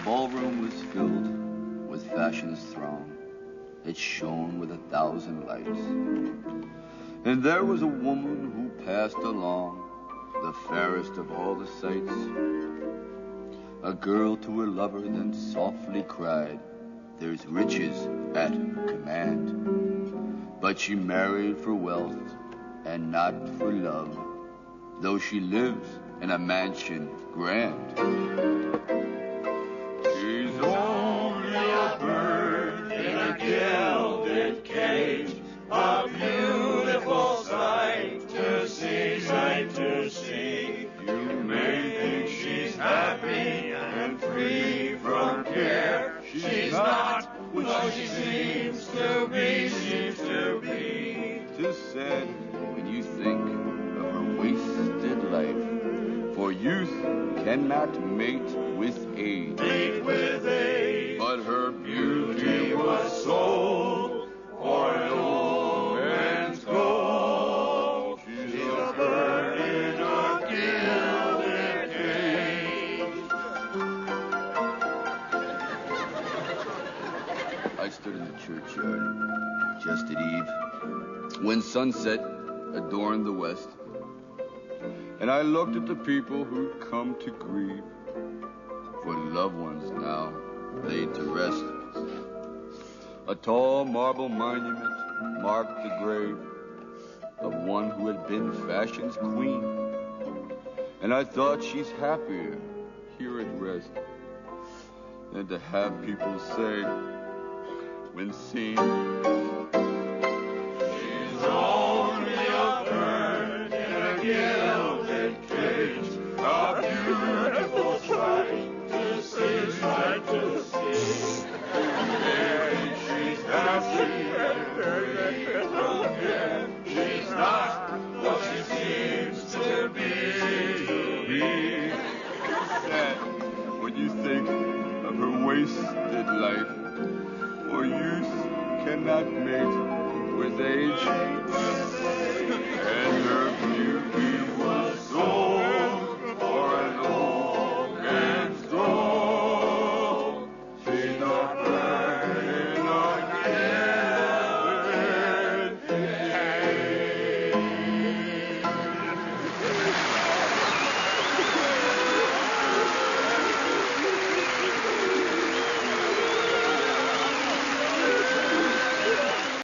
ballroom was filled with fashion's throng. It shone with 1,000 lights. And there was a woman who passed along, the fairest of all the sights. A girl to her lover then softly cried, "There's riches at command." But she married for wealth and not for love, though she lives in a mansion grand. She's only a bird in a gilded cage, a beautiful sight to see, sight to see. You may think she's happy and free from care. She's not what she seems to be, seems to be. 'Tis said when you think of her wasted life, for youth cannot mate with age. Mate with age. But her beauty was sold for an old man's gold. She's a bird in a gilded cage. I stood in the churchyard just at eve, when sunset adorned the west, and I looked at the people who'd come to grieve for loved ones now laid to rest. A tall marble monument marked the grave of one who had been fashion's queen, and I thought she's happier here at rest than to have people say when seen